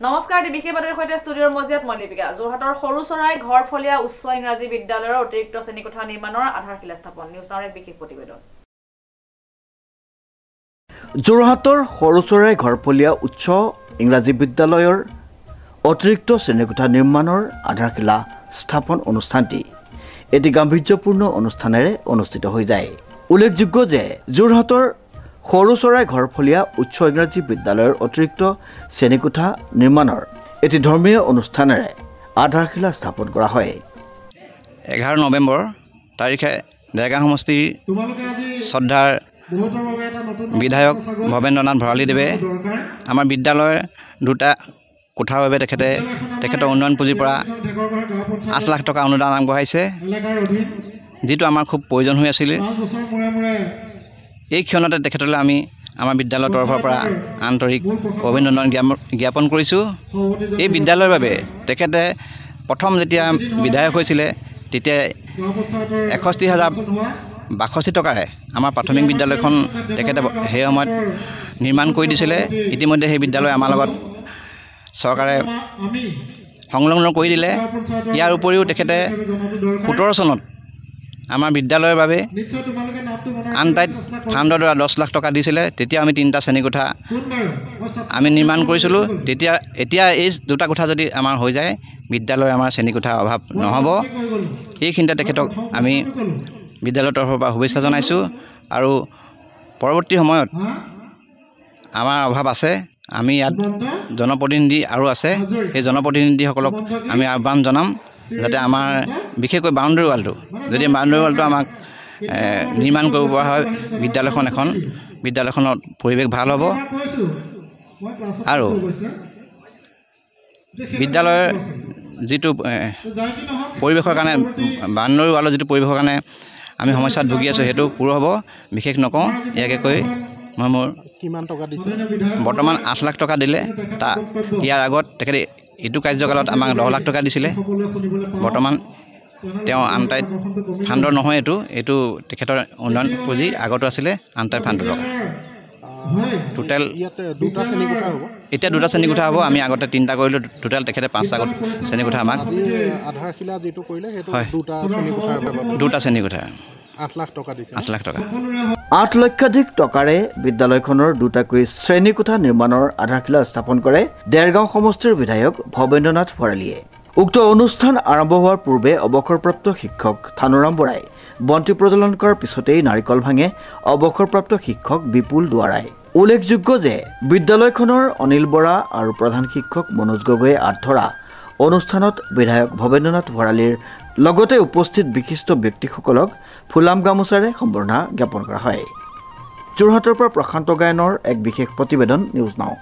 নমস্কাৰ ডিবিকে বাতৰিৰ সৈতে ষ্টুডিঅ'ৰ মজিয়াত মই লিপিকা যোৰহাটৰ সৰুচৰাই ঘৰফলীয়া উচ্চ ইংৰাজী বিদ্যালয়ৰ অতিৰিক্ত শ্ৰেণীকোঠা নিৰ্মাণৰ আধাৰশিলা স্থাপন নিউজ নাওৰ এক বিশেষ প্ৰতিবেদন যোৰহাটৰ সৰুচৰাই ঘৰফলীয়া উচ্চ ইংৰাজী বিদ্যালয়ৰ অতিৰিক্ত শ্ৰেণীকোঠা নিৰ্মাণৰ আধাৰশিলা স্থাপন অনুষ্ঠানটি এটি গাম্ভীৰ্যপূৰ্ণ অনুষ্ঠানেৰে অনুষ্ঠিত হৈ যায় উল্লেখযোগ্য যে যোৰহাটৰ সৰুচৰাই ঘৰফলীয়া উচ্চ ইংৰাজী বিদ্যালয়ৰ অতিৰিক্ত শ্ৰেণীকোঠা নিৰ্মাণৰ এটি ধৰ্মীয় অনুষ্ঠানেৰে আধাৰশিলা স্থাপন কৰা হয় 11 নৱেম্বৰ তাৰিখে দেৰগাঁও সমষ্টিৰ শ্ৰদ্ধাৰ বিধায়ক ভৱেন্দ্ৰনাথ ভৰালীদেৱে আমাৰ বিদ্যালয়ৰ দুটা কোঠাৰ বাবে তেখেতৰ উন্নয়ন পুঁজিৰ পৰা 8 লাখ টকা অনুদান আগবঢ়াইছে যিটো আমাৰ খুব প্ৰয়োজন হৈ আছিল এই ক্ষণতে তেখেতলৈ আমি আমাৰ বিদ্যালয়ৰ তৰফৰ পৰা আন্তৰিক অভিনন্দন জ্ঞাপন কৰিছোঁ এই বিদ্যালয়ৰ বাবে তেখেতে প্ৰথম যেতিয়া বিধায়ক হৈছিল তেতিয়া 61,062 টকাৰে আমাৰ প্ৰাথমিক বিদ্যালয়খন তেখেতে সেই সময়ত নিৰ্মাণ কৰি দিছিলে ইতিমধ্যে সেই বিদ্যালয় আমাৰ লগত চৰকাৰে সংলগ্ন কৰি দিলে ইয়াৰ উপৰিও তেখেতে 17 চনত আমাৰ বিদ্যালয়ৰ বাবে আনটাইড ফাণ্ডৰ দ্বাৰা 10 লাখ টকা দিছিলে তেতিয়া আমি 3টা শ্ৰেণীকোঠা আমি নিৰ্মাণ কৰিছিলোঁ এতিয়া এই দুটা কোঠা যদি আমাৰ হৈ যায় বিদ্যালয়ৰ আমাৰ শ্ৰেণীকোঠা অভাৱ নহ'ব এইখিনিতে তেখেতক আমি বিদ্যালয়ৰ তৰফৰ পৰা শুভেচ্ছা জনাইছোঁ আৰু পৰৱৰ্তী সময়ত আমাৰ অভাৱ আছে আমি ইয়াত জনপ্ৰতিনিধি আৰু আছে সেই জনপ্ৰতিনিধিসকলক আমি আহ্বান জনাম যাতে আমাৰ বিশেষকৈ বাউণ্ডাৰী ৱালটো যদি বাউণ্ডাৰী ৱালটো আমাক নিৰ্মাণ কৰিব পৰা হয় বিদ্যালয়খনৰ পৰিৱেশ ভাল হ'ব আৰু বিদ্যালয়ৰ যিটো পৰিৱেশৰ কাৰণে বাউণ্ডাৰী ৱালৰ যিটো পৰিৱেশৰ কাৰণে আমি সমস্যাত ভুগি আছোঁ সেইটো পূৰ হ'ব বিশেষ নকওঁ ইয়াকে কৈ মই মোৰ কিমান টকা দিছে বৰ্তমান 8 লাখ টকা দিলে ইয়াৰ আগত তেখেতে এইটো কাৰ্যকালত আমাক 10 লাখ টকা দিছিলে বৰ্তমান তেওঁ আনটাইড ফাণ্ডৰ নহয় এইটো তেখেতৰ উন্নয়ন পুঁজি আগতো আছিলে আনটাইড ফাণ্ডৰ টকা টোটেল এতিয়া দুটা শ্ৰেণীকোঠা হ'ব আমি আগতে 3টা কৰিলোঁ টোটেল তেখেতে 5টা শ্ৰেণীকোঠা আমাক আধাৰশিলা যিটো কৰিলে সেইটো দুটা শ্ৰেণীকোঠা 8 লাখ টকা দিছে 8 লাখ টকা 8 লক্ষাধিক টকাৰে বিদ্যালয়খনৰ দুটাকৈ শ্ৰেণীকোঠা নিৰ্মাণৰ আধাৰশিলা স্থাপন কৰে দেৰগাঁও সমষ্টিৰ বিধায়ক ভৱেন্দ্ৰনাথ ভৰালীয়ে উক্ত অনুষ্ঠান আৰম্ভ হোৱাৰ পূৰ্বে অৱসৰপ্ৰাপ্ত শিক্ষক থানুৰাম বৰাই বন্তি প্ৰজ্বলন কৰাৰ পিছতেই নাৰিকল ভাঙে অৱসৰপ্ৰাপ্ত শিক্ষক বিপুল দুৱাৰাই উল্লেখযোগ্য যে বিদ্যালয়খনৰ অনিল বৰা আৰু প্ৰধান শিক্ষক মনোজ গগৈয়ে আধৰা অনুষ্ঠানত বিধায়ক ভৱেন্দ্ৰনাথ ভৰালীৰ লগতে উপস্থিত বিশিষ্ট ব্যক্তিসকলক ফুলাম গামোচাৰে সম্বৰ্ধনা জ্ঞাপন কৰা হয় যোৰহাটৰ পৰা প্ৰশান্ত গায়নৰ এক বিশেষ প্ৰতিবেদন নিউজ নাও।